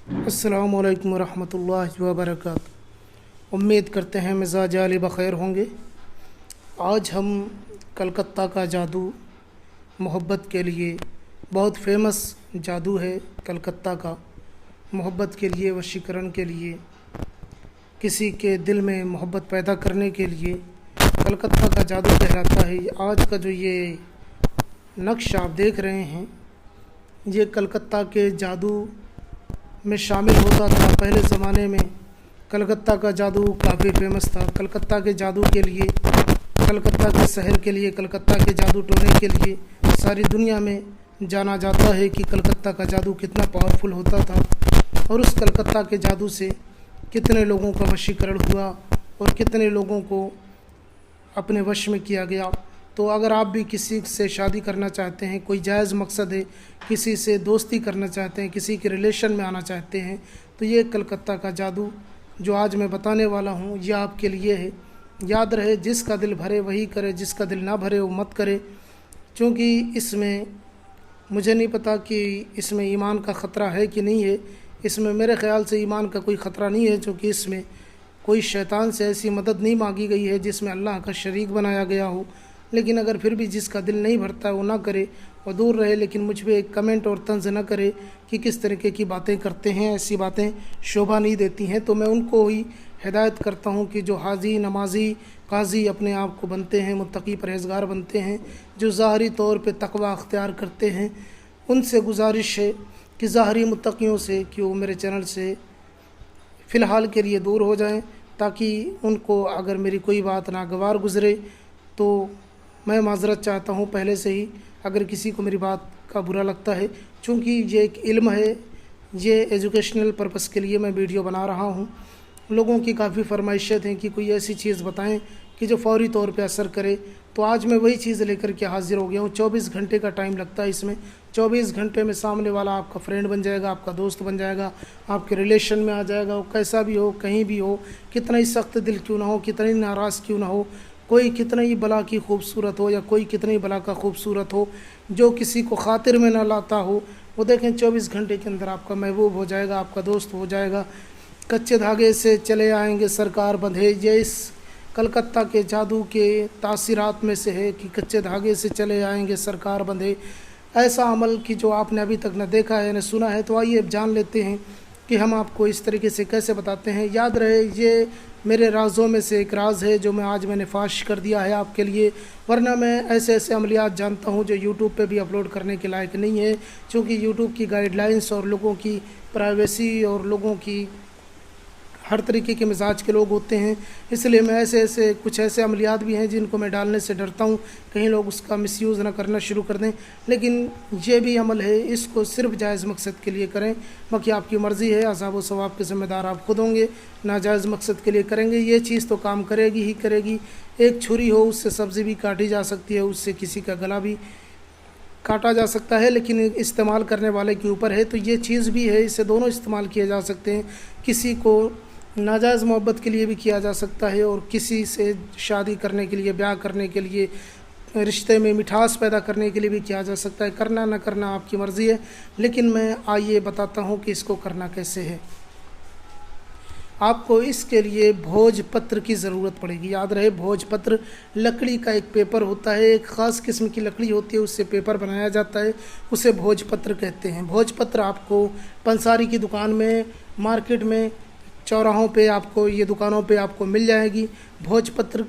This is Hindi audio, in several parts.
अस्सलामु अलैकुम रहमतुल्लाहि व बरकातुहू। उम्मीद करते हैं मिजाज आली बख़ैर होंगे। आज हम कलकत्ता का जादू, मोहब्बत के लिए बहुत फेमस जादू है कलकत्ता का। मोहब्बत के लिए, वशीकरण के लिए, किसी के दिल में मोहब्बत पैदा करने के लिए कलकत्ता का जादू कहलाता है। आज का जो ये नक्श आप देख रहे हैं, ये कलकत्ता के जादू में शामिल होता था। पहले ज़माने में कलकत्ता का जादू काफ़ी फेमस था। कलकत्ता के जादू के लिए, कलकत्ता के शहर के लिए, कलकत्ता के जादू टोने के लिए सारी दुनिया में जाना जाता है कि कलकत्ता का जादू कितना पावरफुल होता था और उस कलकत्ता के जादू से कितने लोगों का वशीकरण हुआ और कितने लोगों को अपने वश में किया गया। तो अगर आप भी किसी से शादी करना चाहते हैं, कोई जायज़ मकसद है, किसी से दोस्ती करना चाहते हैं, किसी के रिलेशन में आना चाहते हैं, तो ये कलकत्ता का जादू जो आज मैं बताने वाला हूँ ये आपके लिए है। याद रहे, जिसका दिल भरे वही करे, जिसका दिल ना भरे वो मत करे। क्योंकि इसमें मुझे नहीं पता कि इसमें ईमान का ख़तरा है कि नहीं है। इसमें मेरे ख़्याल से ईमान का कोई ख़तरा नहीं है, क्योंकि इसमें कोई शैतान से ऐसी मदद नहीं मांगी गई है जिसमें अल्लाह का शरीक बनाया गया हो। लेकिन अगर फिर भी जिसका दिल नहीं भरता है वो ना करे और दूर रहे। लेकिन मुझ पे एक कमेंट और तंज ना करे कि किस तरीके की बातें करते हैं, ऐसी बातें शोभा नहीं देती हैं। तो मैं उनको ही हिदायत करता हूँ कि जो हाजी, नमाजी, काजी अपने आप को बनते हैं, मुत्तकी परहेज़गार बनते हैं, जो ज़ाहरी तौर पे तकवा अख्तियार करते हैं, उनसे गुजारिश है कि ज़ाहरी मुत्तकियों से कि वो मेरे चैनल से फ़िलहाल के लिए दूर हो जाएं, ताकि उनको अगर मेरी कोई बात नागवार गुज़रे तो मैं माज़रत चाहता हूँ पहले से ही, अगर किसी को मेरी बात का बुरा लगता है। चूँकि ये एक इल्म है, ये एजुकेशनल पर्पस के लिए मैं वीडियो बना रहा हूँ। लोगों की काफ़ी फरमाइशें थी कि कोई ऐसी चीज़ बताएं कि जो फौरी तौर पे असर करे, तो आज मैं वही चीज़ लेकर के हाजिर हो गया हूँ। 24 घंटे का टाइम लगता है इसमें। 24 घंटे में सामने वाला आपका फ्रेंड बन जाएगा, आपका दोस्त बन जाएगा, आपके रिलेशन में आ जाएगा। वो कैसा भी हो, कहीं भी हो, कितना ही सख्त दिल क्यों ना हो, कितना ही नाराज़ क्यों ना हो, कोई कितना ही बला की खूबसूरत हो या कोई कितनी बला का खूबसूरत हो, जो किसी को खातिर में ना लाता हो, वो देखें 24 घंटे के अंदर आपका महबूब हो जाएगा, आपका दोस्त हो जाएगा। कच्चे धागे से चले आएंगे सरकार बंधे, ये इस कलकत्ता के जादू के तासीरात में से है कि कच्चे धागे से चले आएंगे सरकार बंधे। ऐसा अमल कि जो आपने अभी तक न देखा है न सुना है। तो आइए अब जान लेते हैं कि हम आपको इस तरीके से कैसे बताते हैं। याद रहे, ये मेरे राज़ों में से एक राज है जो मैंने फाश कर दिया है आपके लिए। वरना मैं ऐसे ऐसे अमलियात जानता हूँ जो यूट्यूब पे भी अपलोड करने के लायक नहीं है, क्योंकि यूट्यूब की गाइडलाइंस और लोगों की प्राइवेसी और लोगों की हर तरीके के मिजाज के लोग होते हैं। इसलिए मैं कुछ ऐसे अमलियात भी हैं जिनको मैं डालने से डरता हूँ, कहीं लोग उसका मिसयूज़ ना करना शुरू कर दें। लेकिन ये भी अमल है, इसको सिर्फ जायज़ मकसद के लिए करें। बाकी आपकी मर्ज़ी है, अज़ाब व सवाब के ज़िम्मेदार आप खुद होंगे। नाजायज़ मकसद के लिए करेंगे, ये चीज़ तो काम करेगी ही करेगी। एक छुरी हो, उससे सब्ज़ी भी काटी जा सकती है, उससे किसी का गला भी काटा जा सकता है, लेकिन इस्तेमाल करने वाले के ऊपर है। तो ये चीज़ भी है, इसे दोनों इस्तेमाल किए जा सकते हैं। किसी को नाजायज़ मोहब्बत के लिए भी किया जा सकता है और किसी से शादी करने के लिए, ब्याह करने के लिए, रिश्ते में मिठास पैदा करने के लिए भी किया जा सकता है। करना न करना आपकी मर्ज़ी है, लेकिन मैं आइए बताता हूँ कि इसको करना कैसे है। आपको इसके लिए भोजपत्र की ज़रूरत पड़ेगी। याद रहे, भोजपत्र लकड़ी का एक पेपर होता है, एक ख़ास किस्म की लकड़ी होती है, उससे पेपर बनाया जाता है, उसे भोजपत्र कहते हैं। भोजपत्र आपको पंसारी की दुकान में, मार्केट में, चौराहों पे आपको, ये दुकानों पे आपको मिल जाएगी। भोजपत्र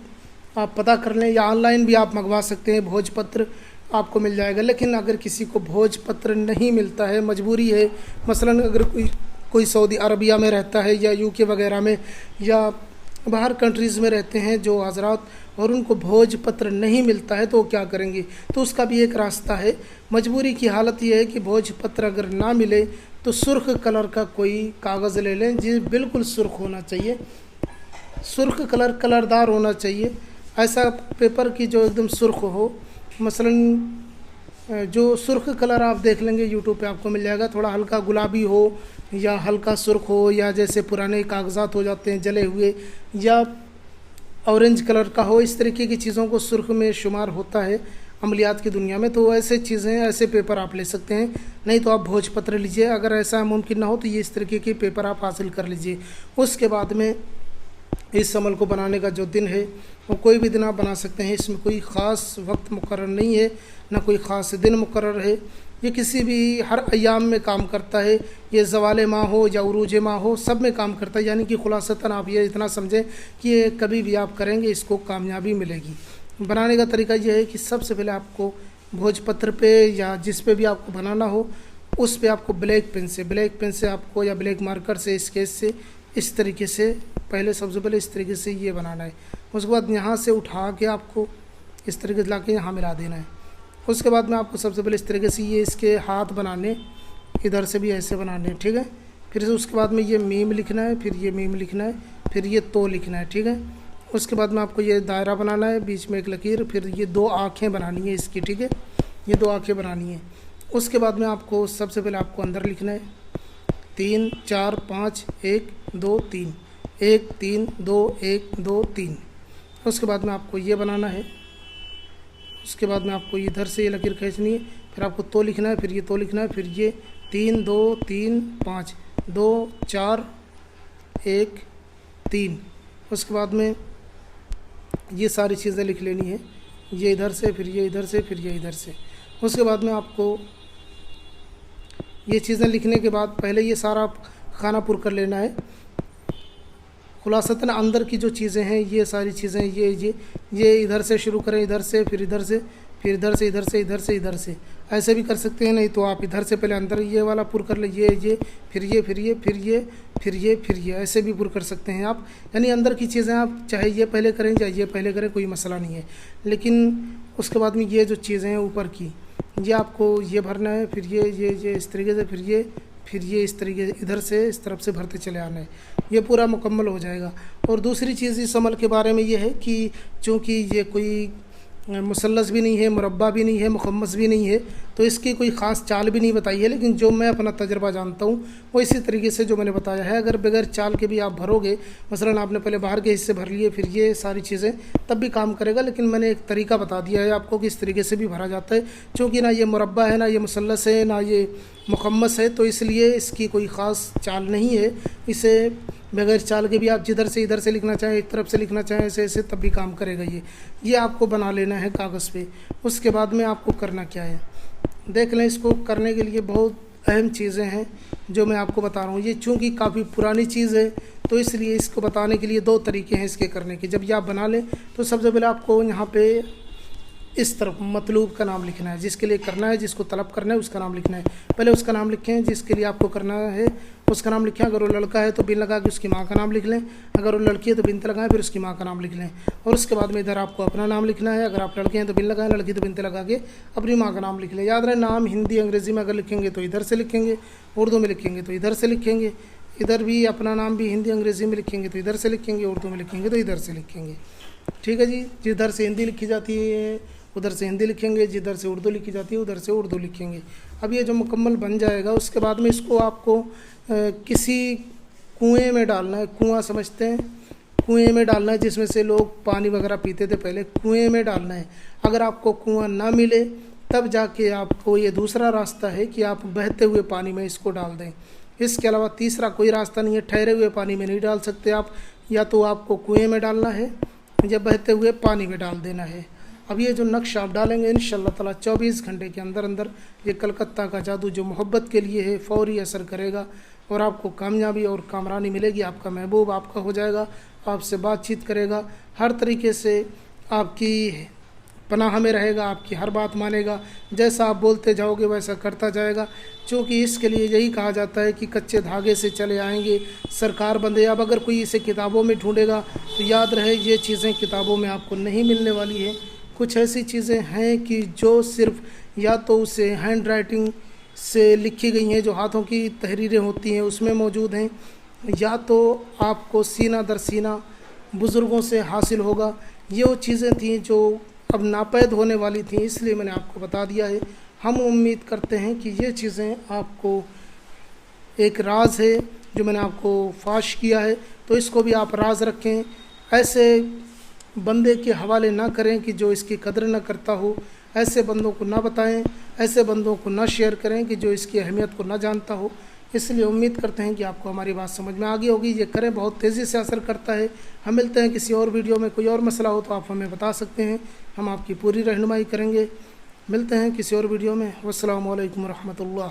आप पता कर लें, या ऑनलाइन भी आप मंगवा सकते हैं, भोजपत्र आपको मिल जाएगा। लेकिन अगर किसी को भोजपत्र नहीं मिलता है, मजबूरी है, मसलन अगर कोई सऊदी अरबिया में रहता है या यूके वगैरह में या बाहर कंट्रीज़ में रहते हैं जो हजरात, और उनको भोजपत्र नहीं मिलता है, तो वो क्या करेंगे? तो उसका भी एक रास्ता है। मजबूरी की हालत यह है कि भोजपत्र अगर ना मिले तो सुर्ख कलर का कोई कागज़ ले लें, जी बिल्कुल सुर्ख होना चाहिए, सुर्ख कलरदार होना चाहिए। ऐसा पेपर की जो एकदम सुर्ख हो, मसलन जो सुर्ख कलर आप देख लेंगे यूट्यूब पे आपको मिल जाएगा, थोड़ा हल्का गुलाबी हो या हल्का सुर्ख हो, या जैसे पुराने कागज़ात हो जाते हैं जले हुए, या ऑरेंज कलर का हो, इस तरीके की चीज़ों को सुर्ख में शुमार होता है। अमलियात की दुनिया में। तो ऐसे चीज़ें, ऐसे पेपर आप ले सकते हैं। नहीं तो आप भोजपत्र लीजिए, अगर ऐसा मुमकिन ना हो तो ये इस तरीके के पेपर आप हासिल कर लीजिए। उसके बाद में इस अमल को बनाने का जो दिन है वो कोई भी दिन आप बना सकते हैं। इसमें कोई ख़ास वक्त मुकर्रर नहीं है, ना कोई ख़ास दिन मुकर्रर है। ये किसी भी हर अयाम में काम करता है। ये ज़वाल माह हो या उरूज माह हो, सब में काम करता है। यानी कि खुलासतन आप ये इतना समझें कि ये कभी भी आप करेंगे इसको कामयाबी मिलेगी। बनाने का तरीका यह है कि सबसे पहले आपको भोजपत्र पे या जिस पे भी आपको बनाना हो उस पे आपको ब्लैक पेन से आपको या ब्लैक मार्कर से, स्केच से इस तरीके से पहले सबसे पहले इस तरीके से ये बनाना है। उसके बाद यहाँ से उठा के आपको इस तरीके से ला के यहाँ मिला देना है। उसके बाद में आपको सबसे पहले इस तरीके से ये इसके हाथ बनाने, इधर से भी ऐसे बनाने हैं, ठीक है। फिर से उसके बाद में ये मीम लिखना है, फिर ये मीम लिखना है, फिर ये तो लिखना है, ठीक है। उसके बाद में आपको ये दायरा बनाना है, बीच में एक लकीर, फिर ये 2 आँखें बनानी है इसकी, ठीक है। ये 2 आँखें बनानी है। उसके बाद में आपको सबसे पहले आपको अंदर लिखना है 3 4 5 1 2 3 1 3 2 1 2 3। उसके बाद में आपको ये बनाना है। उसके बाद में आपको इधर से ये लकीर खींचनी है, फिर आपको तो लिखना है, फिर ये तो लिखना है, फिर ये 3 2 3 5 2 4 1 3। उसके बाद में ये सारी चीज़ें लिख लेनी है, ये इधर से, फिर ये इधर से, फिर ये इधर से। उसके बाद में आपको ये चीज़ें लिखने के बाद पहले ये सारा खाना पुर कर लेना है। खुलासतन अंदर की जो चीज़ें हैं ये सारी चीज़ें ये इधर से शुरू करें, इधर से, फिर इधर से, फिर इधर से, इधर से, इधर से, इधर से, ऐसे भी कर सकते हैं। नहीं तो आप इधर से पहले अंदर ये वाला पुर कर ले, ये फिर ये, फिर ये, फिर ये, फिर ये, फिर ये, ऐसे भी पुर कर सकते हैं आप। यानी अंदर की चीज़ें आप चाहे ये पहले करें चाहे ये पहले करें, कोई मसला नहीं है। लेकिन उसके बाद में ये जो चीज़ें हैं ऊपर की, ये आपको ये भरना है, फिर ये इस तरीके से, फिर ये इस तरीके से इधर से इस तरफ से भरते चले आना है। ये पूरा मुकम्मल हो जाएगा। और दूसरी चीज़ इस अमल के बारे में ये है कि चूँकि ये कोई मुसल्लस भी नहीं है, मुरब्बा भी नहीं है, मुखम्मस भी नहीं है, तो इसकी कोई ख़ास चाल भी नहीं बताई है। लेकिन जो मैं अपना तजर्बा जानता हूँ वो इसी तरीके से जो मैंने बताया है। अगर बगैर चाल के भी आप भरोगे, मसलन आपने पहले बाहर के हिस्से भर लिए, फिर ये सारी चीज़ें, तब भी काम करेगा। लेकिन मैंने एक तरीका बता दिया है आपको कि इस तरीके से भी भरा जाता है। चूँकि ना ये मुरब्बा है, ना ये मुसल्लस है, ना ये मुखम्मस है, तो इसलिए इसकी कोई ख़ास चाल नहीं है। इसे बगैर चाल के भी आप जिधर से इधर से लिखना चाहें, एक तरफ से लिखना चाहें, ऐसे ऐसे, तब भी काम करेगा। ये आपको बना लेना है कागज़ पे। उसके बाद में आपको करना क्या है देख लें। इसको करने के लिए बहुत अहम चीज़ें हैं जो मैं आपको बता रहा हूँ। ये चूँकि काफ़ी पुरानी चीज़ है तो इसलिए इसको बताने के लिए 2 तरीके हैं इसके करने के। जब ये आप बना लें तो सबसे पहले आपको यहाँ पे इस तरफ मतलूब का नाम लिखना है, जिसके लिए करना है, जिसको तलब करना है उसका नाम लिखना है। पहले उसका नाम लिखें जिसके लिए आपको करना है, उसका नाम लिखें। अगर वो लड़का है तो बिन लगा के उसकी माँ का नाम लिख लें, अगर वो लड़की है तो बिनते लगाएं, फिर उसकी माँ का नाम लिख लें। और उसके बाद में इधर आपको अपना नाम लिखना है। अगर आप लड़के हैं तो बिन लगाएं, लड़की तो बिनते लगा के अपनी माँ का नाम लिख लें। याद रहे, नाम हिंदी अंग्रेज़ी में अगर लिखेंगे तो इधर से लिखेंगे, उर्दू में लिखेंगे तो इधर से लिखेंगे। इधर भी अपना नाम भी हिंदी अंग्रेज़ी में लिखेंगे तो इधर से लिखेंगे, उर्दू में लिखेंगे तो इधर से लिखेंगे। ठीक है जी। जिधर से हिंदी लिखी जाती है उधर से हिंदी लिखेंगे, जिधर से उर्दू लिखी जाती है उधर से उर्दू लिखेंगे। अब ये जो मुकम्मल बन जाएगा उसके बाद में इसको आपको किसी कुएं में डालना है। कुआं समझते हैं, कुएं में डालना है जिसमें से लोग पानी वगैरह पीते थे पहले, कुएं में डालना है। अगर आपको कुआं ना मिले तब जाके आपको ये दूसरा रास्ता है कि आप बहते हुए पानी में इसको डाल दें। इसके अलावा तीसरा कोई रास्ता नहीं है। ठहरे हुए पानी में नहीं डाल सकते आप, या तो आपको कुएं में डालना है या बहते हुए पानी में डाल देना है। अब ये जो नक्श आप डालेंगे इंशाअल्लाह ताला 24 घंटे के अंदर अंदर ये कलकत्ता का जादू जो मोहब्बत के लिए है फ़ौरी असर करेगा और आपको कामयाबी और कामरानी मिलेगी। आपका महबूब आपका हो जाएगा, आपसे बातचीत करेगा, हर तरीके से आपकी पनाह में रहेगा, आपकी हर बात मानेगा, जैसा आप बोलते जाओगे वैसा करता जाएगा। क्योंकि इसके लिए यही कहा जाता है कि कच्चे धागे से चले आएंगे सरकार बंदे। अब अगर कोई इसे किताबों में ढूंढेगा तो याद रहे ये चीज़ें किताबों में आपको नहीं मिलने वाली है। कुछ ऐसी चीज़ें हैं कि जो सिर्फ या तो उसे हैंड राइटिंग से लिखी गई हैं, जो हाथों की तहरीरें होती हैं उसमें मौजूद हैं, या तो आपको सीना दर सीना बुज़ुर्गों से हासिल होगा। ये वो चीज़ें थीं जो अब नापैद होने वाली थी, इसलिए मैंने आपको बता दिया है। हम उम्मीद करते हैं कि ये चीज़ें आपको, एक राज है जो मैंने आपको फाश किया है, तो इसको भी आप राज रखें। ऐसे बंदे के हवाले ना करें कि जो इसकी कदर ना करता हो। ऐसे बंदों को ना बताएं, ऐसे बंदों को ना शेयर करें कि जो इसकी अहमियत को ना जानता हो। इसलिए उम्मीद करते हैं कि आपको हमारी बात समझ में आ गई होगी। ये करें, बहुत तेज़ी से असर करता है। हम मिलते हैं किसी और वीडियो में। कोई और मसला हो तो आप हमें बता सकते हैं, हम आपकी पूरी रहनुमाई करेंगे। मिलते हैं किसी और वीडियो में। वस्सलामु अलैकुम रहमतुल्लाह।